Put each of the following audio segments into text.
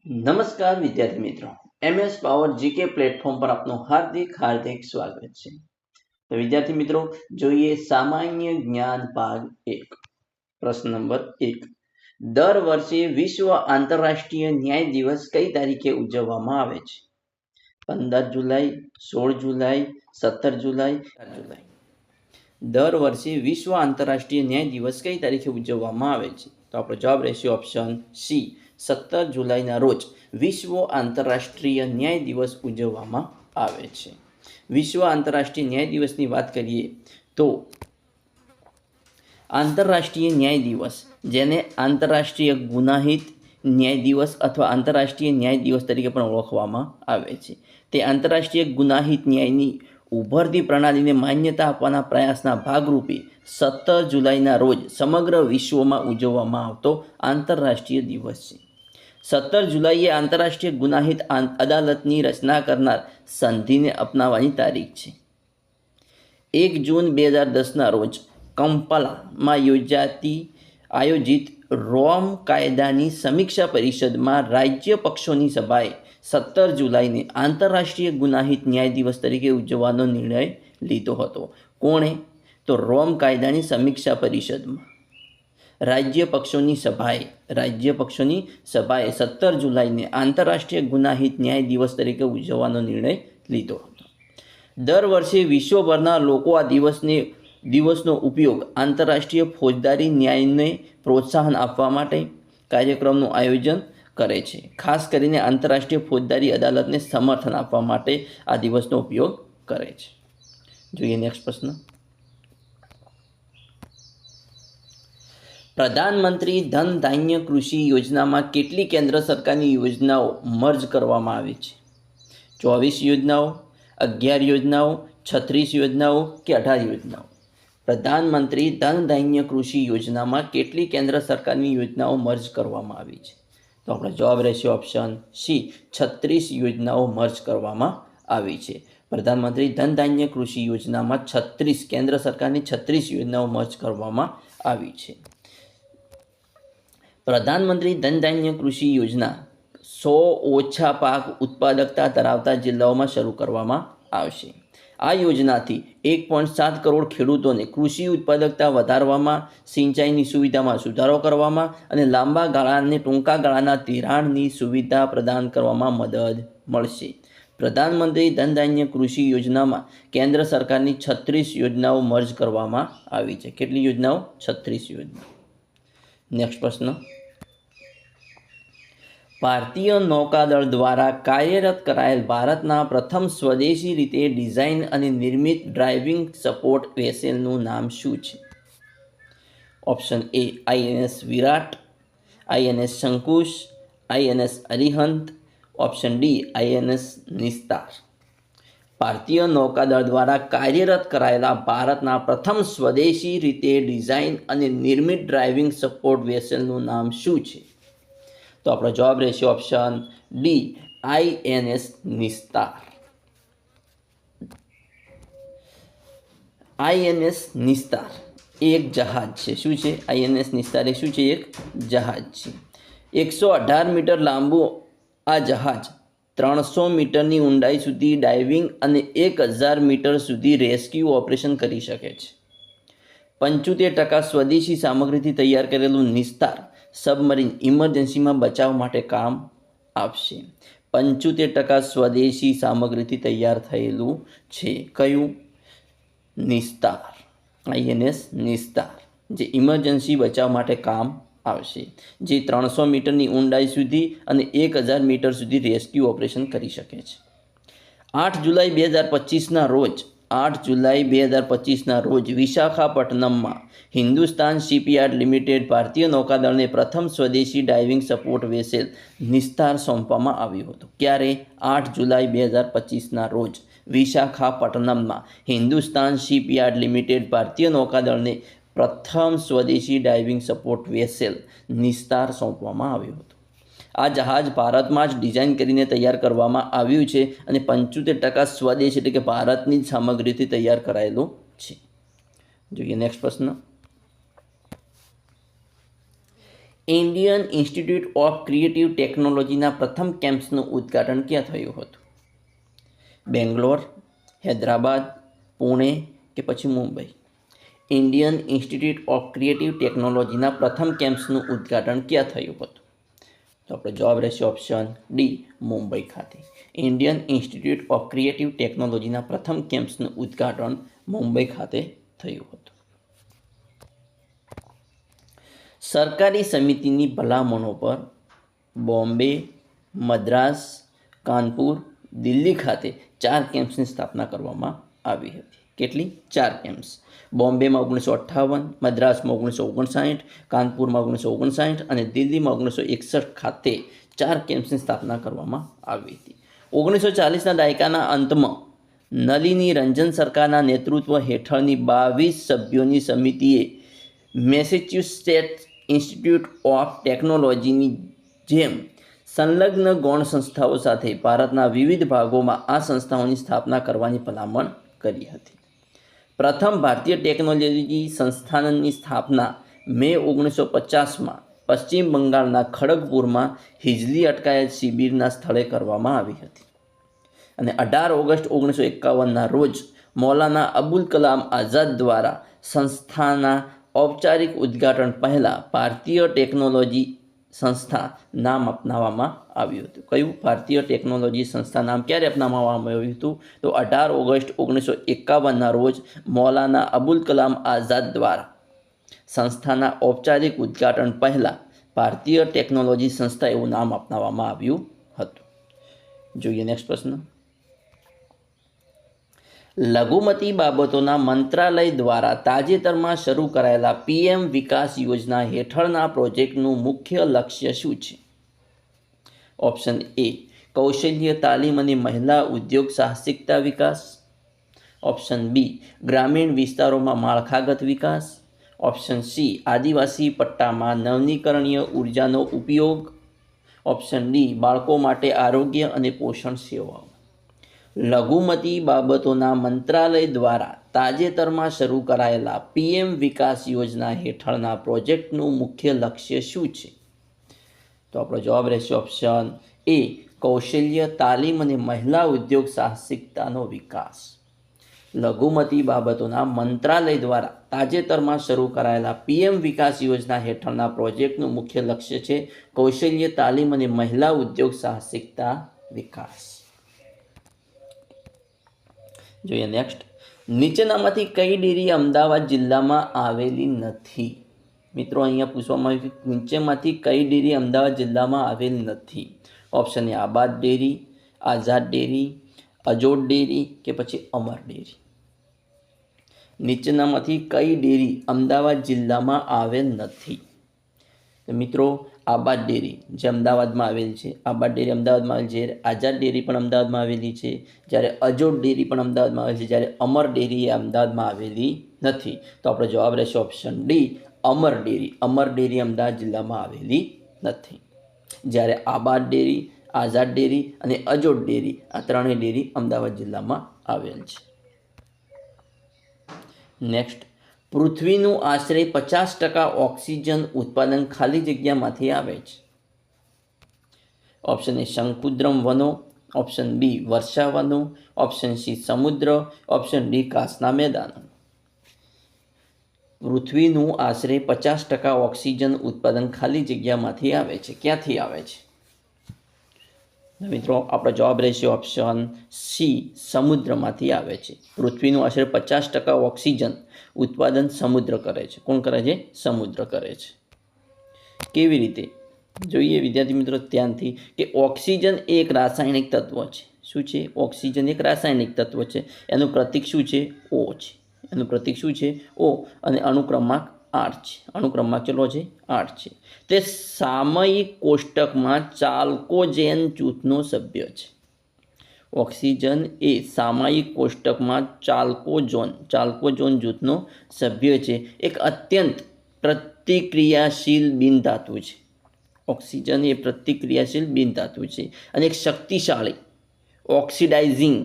નમસ્કાર વિદ્યાર્થી મિત્રો, MS પાવર જીકે પ્લેટફોર્મ પર આપનું હાર્દિક સ્વાગત છે। તો વિદ્યાર્થી મિત્રો, જોઈએ સામાન્ય જ્ઞાન ભાગ 1। પ્રશ્ન નંબર 1, દર વર્ષે વિશ્વ આંતરરાષ્ટ્રીય ન્યાય દિવસ કઈ તારીખે ઉજવવામાં આવે છે? 15 જુલાઈ, 16 જુલાઈ, 17 જુલાઈ, 18 જુલાઈ। દર વર્ષે વિશ્વ આંતરરાષ્ટ્રીય ન્યાય દિવસ કઈ તારીખે ઉજવવામાં આવે છે? તો આપણો જવાબ રહેશે ઓપ્શન સી, 17 જુલાઈના રોજ વિશ્વ આંતરરાષ્ટ્રીય ન્યાય દિવસ ઉજવવામાં આવે છે। વિશ્વ આંતરરાષ્ટ્રીય ન્યાય દિવસની વાત કરીએ તો આંતરરાષ્ટ્રીય ન્યાય દિવસ, જેને આંતરરાષ્ટ્રીય ગુનાહિત ન્યાય દિવસ અથવા આંતરરાષ્ટ્રીય ન્યાય દિવસ તરીકે પણ ઓળખવામાં આવે છે, તે આંતરરાષ્ટ્રીય ગુનાહિત ન્યાયની ઉભરતી પ્રણાલીને માન્યતા આપવાના પ્રયાસના ભાગરૂપે 17 જુલાઈના રોજ સમગ્ર વિશ્વમાં ઉજવવામાં આવતો આંતરરાષ્ટ્રીય દિવસ છે। 17 જુલાઈએ આંતરરાષ્ટ્રીય ગુનાહિત અદાલતની રચના કરનાર સંધિને અપનાવવાની તારીખ છે। 1 જૂન 2010ના રોજ કંપાલામાં આયોજિત રોમ કાયદાની સમીક્ષા પરિષદમાં રાજ્ય પક્ષોની સભાએ 17 જુલાઈને આંતરરાષ્ટ્રીય ગુનાહિત ન્યાય દિવસ તરીકે ઉજવવાનો નિર્ણય લીધો હતો। કોણે? તો રોમ કાયદાની સમીક્ષા પરિષદમાં રાજ્ય પક્ષોની સભાએ 17 જુલાઈને આંતરરાષ્ટ્રીય ગુનાહિત ન્યાય દિવસ તરીકે ઉજવવાનો નિર્ણય લીધો હતો। દર વર્ષે વિશ્વભરના લોકો આ દિવસનો ઉપયોગ આંતરરાષ્ટ્રીય ફોજદારી ન્યાયને પ્રોત્સાહન આપવા માટે કાર્યક્રમનું આયોજન કરે છે। ખાસ કરીને આંતરરાષ્ટ્રીય ફોજદારી અદાલતને સમર્થન આપવા માટે આ દિવસનો ઉપયોગ કરે છે। જોઈએ નેક્સ્ટ પ્રશ્ન, પ્રધાનમંત્રી ધન ધાન્ય કૃષિ યોજનામાં કેટલી કેન્દ્ર સરકારની યોજનાઓ મર્જ કરવામાં આવી છે? 24 યોજનાઓ, 11 યોજનાઓ, 36 યોજનાઓ કે 18 યોજનાઓ? પ્રધાનમંત્રી ધન ધાન્ય કૃષિ યોજનામાં કેટલી કેન્દ્ર સરકારની યોજનાઓ મર્જ કરવામાં આવી છે? તો આપણો જવાબ રહેશે ઓપ્શન સી, 36 યોજનાઓ મર્જ કરવામાં આવી છે। પ્રધાનમંત્રી ધન ધાન્ય કૃષિ યોજનામાં કેન્દ્ર સરકારની 36 યોજનાઓ મર્જ કરવામાં આવી છે। પ્રધાનમંત્રી ધન ધાન્ય કૃષિ યોજના 100 ઓછા પાક ઉત્પાદકતા ધરાવતા જિલ્લાઓમાં શરૂ કરવામાં આવશે। આ યોજનાથી 1.7 કરોડ ખેડૂતોને કૃષિ ઉત્પાદકતા વધારવામાં, સિંચાઈની સુવિધામાં સુધારો કરવામાં અને લાંબા ગાળા અને ટૂંકા ગાળાના ધિરાણની સુવિધા પ્રદાન કરવામાં મદદ મળશે। પ્રધાનમંત્રી ધન ધાન્ય કૃષિ યોજનામાં કેન્દ્ર સરકારની 36 યોજનાઓ મર્જ કરવામાં આવી છે। કેટલી યોજનાઓ? 36 યોજનાઓ। નેક્સ્ટ પ્રશ્ન, ભારતીય નૌકાદળ દ્વારા કાર્યરત કરાયેલ ભારતના પ્રથમ સ્વદેશી રીતે ડિઝાઇન અને નિર્મિત ડ્રાઇવિંગ સપોર્ટ વેસેલનું નામ શું છે? ઓપ્શન એ, INS વિરાટ, INS શંકુશ, INS Arihant, option D, INS Nistar. ભારતીય નૌકાદળ દ્વારા કાર્યરત કરાયેલા ભારતના પ્રથમ સ્વદેશી રીતે ડિઝાઇન અને નિર્મિત ડ્રાઇવિંગ સપોર્ટ વેસલનું નામ શું છે? તો આપણો જવાબ રહેશે option D, INS Nistar. INS Nistar એ એક જહાજ છે। શું છે? INS નિસ્તાર એ શું છે? એક જહાજ છે। 118 મીટર લાંબુ આ જહાજ 300 મીટરની ઊંડાઈ સુધી ડાઇવિંગ અને 1000 મીટર સુધી રેસ્ક્યુ ઓપરેશન કરી શકે છે। 75% સ્વદેશી સામગ્રીથી તૈયાર કરેલું નિસ્તાર સબમરીન ઇમરજન્સીમાં બચાવ માટે કામ આપશે। 75% સ્વદેશી સામગ્રીથી તૈયાર થયેલું છે। કયું? નિસ્તાર, INS નિસ્તાર, જે ઇમરજન્સી બચાવ માટે કામ આવશે, જે 300 મીટરની ઊંડાઈ સુધી અને 1000 મીટર સુધી રેસ્ક્યુ ઓપરેશન કરી શકે છે। 8 જુલાઈ 2025ના રોજ વિશાખાપટ્ટનમમાં હિન્દુસ્તાન શિપયાર્ડ લિમિટેડ ભારતીય નૌકાદળને પ્રથમ સ્વદેશી ડાઇવિંગ સપોર્ટ વેસેલ નિસ્તાર સોંપવામાં આવ્યું હતું। ક્યારે? 8 જુલાઈ 2025ના રોજ વિશાખાપટ્ટનમમાં હિન્દુસ્તાન શિપયાર્ડ લિમિટેડ ભારતીય નૌકાદળને પ્રથમ સ્વદેશી ડાઇવિંગ સપોર્ટ વેસેલ નિસ્તાર સોંપવામાં આવ્યું હતું। આ જહાજ ભારતમાં જ ડિઝાઇન કરીને તૈયાર કરવામાં આવ્યું છે અને 75% સ્વદેશ એટલે કે ભારતની જ સામગ્રીથી તૈયાર કરાયેલું છે। જોઈએ નેક્સ્ટ પ્રશ્ન, ઇન્ડિયન ઇન્સ્ટિટ્યૂટ ઓફ ક્રિએટિવ ટેકનોલોજીના પ્રથમ કેમ્પસનું ઉદ્ઘાટન ક્યાં થયું હતું? બેંગ્લોર, હૈદરાબાદ, પુણે કે પછી Mumbai? Indian institute of creative ટેકનોલોજીના પ્રથમ કેમ્પસનું ઉદ્ઘાટન ક્યાં થયું હતું? તો આપણો જવાબ રહેશે ઓપ્શન ડી, મુંબઈ ખાતે. ઇન્ડિયન ઇન્સ્ટિટ્યૂટ ઓફ ક્રિએટિવ ટેકનોલોજીના પ્રથમ કેમ્પસનું ઉદ્ઘાટન મુંબઈ ખાતે થયું હતું. સરકારી સમિતિની ભલામણો પર બોમ્બે, મદ્રાસ, કાનપુર, દિલ્હી ખાતે 4 કેમ્પસની સ્થાપના કરવામાં આવી હતી. કેટલી? 4 કેમ્પ્સ. બોમ્બેમાં 1958, મદ્રાસમાં 1959, કાનપુરમાં 1959 અને દિલ્હીમાં 1961 ખાતે 4 કેમ્પસની સ્થાપના કરવામાં આવી હતી. 1940ના દાયકાના અંતમાં નલિની રંજન સરકારના નેતૃત્વ હેઠળની 22 સભ્યોની સમિતિએ મેસેચ્યુસેટ્સ ઇન્સ્ટિટ્યૂટ ઓફ ટેકનોલોજીની જેમ સંલગ્ન ગૌણ સંસ્થાઓ સાથે ભારતના વિવિધ ભાગોમાં આ સંસ્થાઓની સ્થાપના કરવાની ભલામણ કરી હતી. પ્રથમ ભારતીય ટેકનોલોજી સંસ્થાનની સ્થાપના મે 1950માં પશ્ચિમ બંગાળના ખડગપુરમાં હિજલી અટકાયત શિબિરના સ્થળે કરવામાં આવી હતી અને 18 ઓગસ્ટ 1951ના રોજ મૌલાના અબુલ કલામ આઝાદ દ્વારા સંસ્થાના ઔપચારિક ઉદ્ઘાટન પહેલાં ભારતીય ટેકનોલોજી સંસ્થા નામ અપનાવવામાં આવ્યું હતું. કયું? ભારતીય ટેકનોલોજી સંસ્થા નામ ક્યારે અપનાવવામાં આવ્યું હતું? તો 18 ઓગસ્ટ 1951ના રોજ મૌલાના અબુલ કલામ આઝાદ દ્વારા સંસ્થાના ઔપચારિક ઉદ્ઘાટન પહેલાં ભારતીય ટેકનોલોજી સંસ્થા એવું નામ અપનાવવામાં આવ્યું હતું. જોઈએ નેક્સ્ટ પ્રશ્ન. લઘુમતી બાબતોના મંત્રાલય દ્વારા તાજેતરમાં શરૂ કરાયેલા PM વિકાસ યોજના હેઠળના પ્રોજેક્ટનું મુખ્ય લક્ષ્ય શું છે? ઓપ્શન એ, કૌશલ્ય તાલીમ અને મહિલા ઉદ્યોગ સાહસિકતા વિકાસ. ઓપ્શન બી, ગ્રામીણ વિસ્તારોમાં માળખાગત વિકાસ. ઓપ્શન સી, આદિવાસી પટ્ટામાં નવીનીકરણીય ઉર્જાનો ઉપયોગ. ઓપ્શન ડી, બાળકો માટે આરોગ્ય અને પોષણ સેવાઓ. લઘુમતી બાબતોના મંત્રાલય દ્વારા તાજેતરમાં શરૂ કરાયેલા PM વિકાસ યોજના હેઠળના પ્રોજેક્ટનું મુખ્ય લક્ષ્ય શું છે? તો આપણો જવાબ રહેશે ઓપ્શન એ, કૌશલ્ય તાલીમ અને મહિલા ઉદ્યોગ સાહસિકતાનો વિકાસ. લઘુમતી બાબતોના મંત્રાલય દ્વારા તાજેતરમાં શરૂ કરાયેલા PM વિકાસ યોજના હેઠળના પ્રોજેક્ટનું મુખ્ય લક્ષ્ય છે કૌશલ્ય તાલીમ અને મહિલા ઉદ્યોગ સાહસિકતા વિકાસ. જોઈએ નેક્સ્ટ. નીચેનામાંથી કઈ ડેરી અમદાવાદ જિલ્લામાં આવેલી નથી? મિત્રો અહીંયા પૂછવામાં આવ્યું કે નીચેમાંથી કઈ ડેરી અમદાવાદ જિલ્લામાં આવેલી નથી? Option A, Abad dairy, Azad dairy, Ajod dairy કે પછી અમર ડેરી? નીચેનામાંથી કઈ ડેરી અમદાવાદ જિલ્લામાં આવેલ નથી? તો મિત્રો આબાદ ડેરી જે અમદાવાદમાં આવેલી છે, આબાદ ડેરી અમદાવાદમાં આવેલી છે, આઝાદ ડેરી પણ અમદાવાદમાં આવેલી છે, જ્યારે અજોડ ડેરી પણ અમદાવાદમાં આવેલી છે, જ્યારે અમર ડેરી એ અમદાવાદમાં આવેલી નથી. તો આપણો જવાબ રહેશે ઓપ્શન ડી, અમર ડેરી. અમર ડેરી અમદાવાદ જિલ્લામાં આવેલી નથી, જ્યારે આબાદ ડેરી, આઝાદ ડેરી અને અજોડ ડેરી આ ત્રણેય ડેરી અમદાવાદ જિલ્લામાં આવેલ છે. નેક્સ્ટ. પૃથ્વીનું આશરે 50% ઓક્સિજન ઉત્પાદન ખાલી જગ્યામાંથી આવે છે? ઓપ્શન એ, શંકુદ્રમ વનો. ઓપ્શન બી, વર્ષા વનો. ઓપ્શન સી, સમુદ્ર. ઓપ્શન ડી, ઘાસના મેદાનો. પૃથ્વીનું આશરે 50% ઓક્સિજન ઉત્પાદન ખાલી જગ્યામાંથી આવે છે. ક્યાંથી આવે છે? મિત્રો આપણો જવાબ રહેશે ઓપ્શન સી, સમુદ્રમાંથી આવે છે. પૃથ્વીનું આશરે 50% ઓક્સિજન ઉત્પાદન સમુદ્ર કરે છે. કોણ કરે છે? સમુદ્ર કરે છે. કેવી રીતે? જોઈએ વિદ્યાર્થી મિત્રો ધ્યાનથી કે ઓક્સિજન એ એક રાસાયણિક તત્વ છે. શું છે? ઓક્સિજન એક રાસાયણિક તત્વ છે. એનું પ્રતીક શું છે? O છે. એનું પ્રતીક શું છે? O. અને અણુક્રમાંક 8 છે. અણુક્રમાંક કેટલો છે? 8 છે. તે સામયિક કોષ્ટકમાં ચાલ્કોજેન જૂથનો સભ્ય છે. ઓક્સિજન એ સામયિક કોષ્ટકમાં ચાલ્કોજોન જૂથનો સભ્ય છે. એક અત્યંત પ્રતિક્રિયાશીલ બિનધાતુ છે. ઓક્સિજન એ પ્રતિક્રિયાશીલ બિનધાતુ છે અને એક શક્તિશાળી ઓક્સિડાઇઝિંગ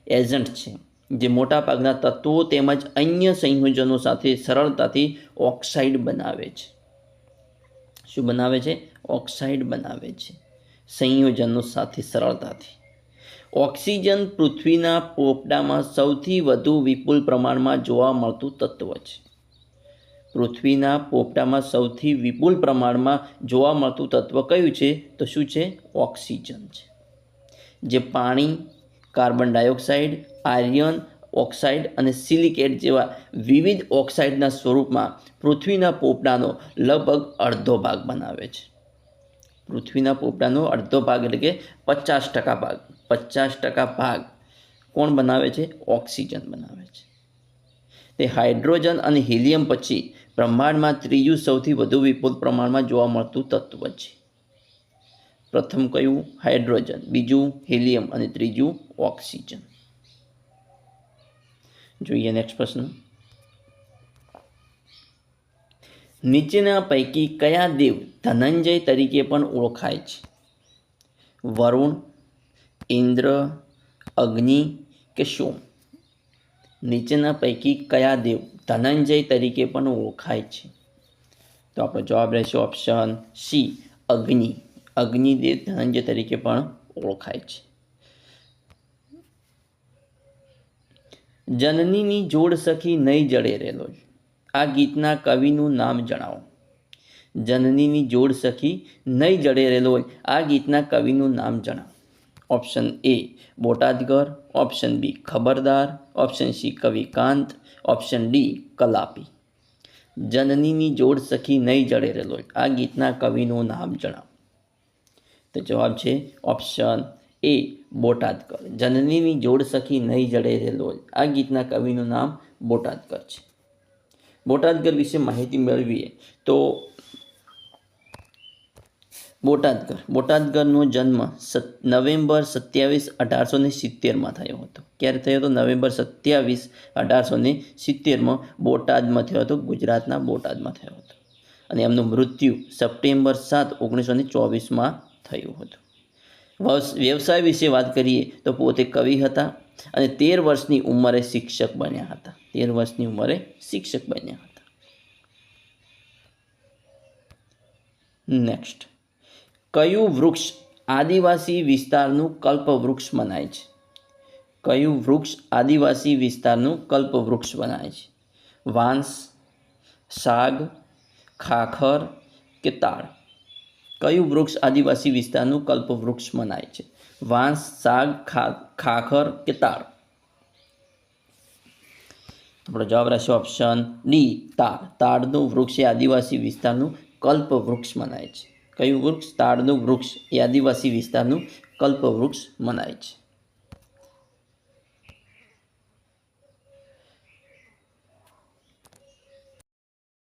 એજન્ટ છે જે મોટાભાગના તત્વો તેમજ અન્ય સંયોજનો સાથે સરળતાથી ઓક્સાઇડ બનાવે છે. શું બનાવે છે? ઓક્સાઇડ બનાવે છે સંયોજનો સાથે સરળતાથી. ઓક્સિજન પૃથ્વીના પોપડામાં સૌથી વધુ વિપુલ પ્રમાણમાં જોવા મળતું તત્વ છે. પૃથ્વીના પોપડામાં સૌથી વિપુલ પ્રમાણમાં જોવા મળતું તત્વ કયું છે? તો શું છે? ઓક્સિજન છે. જે પાણી, કાર્બન ડાયોક્સાઇડ, આયર્ન ઓક્સાઇડ અને સિલિકેટ જેવા વિવિધ ઓક્સાઇડના સ્વરૂપમાં પૃથ્વીના પોપડાનો લગભગ અડધો ભાગ બનાવે છે. પૃથ્વીના પોપડાનો અડધો ભાગ એટલે કે 50% ભાગ, 50% ભાગ કોણ બનાવે છે? ઓક્સિજન બનાવે છે. તે હાઇડ્રોજન અને હિલિયમ પછી બ્રહ્માંડમાં ત્રીજું સૌથી વધુ વિપુલ પ્રમાણમાં જોવા મળતું તત્વ છે. પ્રથમ કયું? હાઇડ્રોજન, બીજું હિલિયમ અને ત્રીજું ઓક્સિજન. જોઈએ નેક્સ્ટ પ્રશ્ન. નીચેના પૈકી કયા દેવ ધનંજય તરીકે પણ ઓળખાય છે? વરુણ, ઇન્દ્ર, અગ્નિ કે સોમ? નીચેના પૈકી કયા દેવ ધનંજય તરીકે પણ ઓળખાય છે? તો આપણો જવાબ રહેશે ઓપ્શન સી, અગ્નિ. અગ્નિદેવ ધનંજય તરીકે પણ ઓળખાય છે. જનનીની જોડ સખી નહીં જડે રેલો, આ ગીતના કવિનું નામ જણાવો. જનનીની જોડ સખી નહીં જડે રેલો હોય, આ ગીતના કવિનું નામ જણાવો. Option A Botadkar, option B Khabardar, option C Kavikant, option D Kalapi. જનનીની જોડ સખી નહીં જડે રેલો, આ ગીતના કવિનું નામ જણાવો. તો જવાબ છે ઓપ્શન એ બોટાદકર. જનનીની જોડ સખી નહીં જડે રેલો, આ ગીતના કવિનું નામ બોટાદકર છે. બોટાદકર વિશે માહિતી મેળવીએ તો બોટાદકરનો જન્મ નવેમ્બર 27, 1870 થયો હતો. ક્યારે થયો હતો? નવેમ્બર 27, 1870 બોટાદમાં થયો હતો, ગુજરાતના બોટાદમાં થયો હતો. અને એમનું મૃત્યુ સપ્ટેમ્બર 7, 1924 થયું હતું. વ્યવસાય વિશે વાત કરીએ તો પોતે કવિ હતા અને 13 વર્ષની ઉંમરે શિક્ષક બન્યા હતા. 13 વર્ષની ઉંમરે શિક્ષક બન્યા હતા. નેક્સ્ટ. કયું વૃક્ષ આદિવાસી વિસ્તારનું કલ્પવૃક્ષ મનાય છે? કયું વૃક્ષ આદિવાસી વિસ્તારનું કલ્પવૃક્ષ મનાય છે? વાંસ, સાગ, ખાખર કે તાડ? કયું વૃક્ષ આદિવાસી વિસ્તારનું કલ્પવૃક્ષ મનાય છે? વાંસ, સાગ, ખાખર કે તાડ? આપણો જવાબ રહેશે ઓપ્શન ડી, તાડ. તાડનું વૃક્ષ એ આદિવાસી વિસ્તારનું કલ્પવૃક્ષ મનાય છે. કયું વૃક્ષ? તાડનું વૃક્ષ એ આદિવાસી વિસ્તારનું કલ્પવૃક્ષ મનાય છે.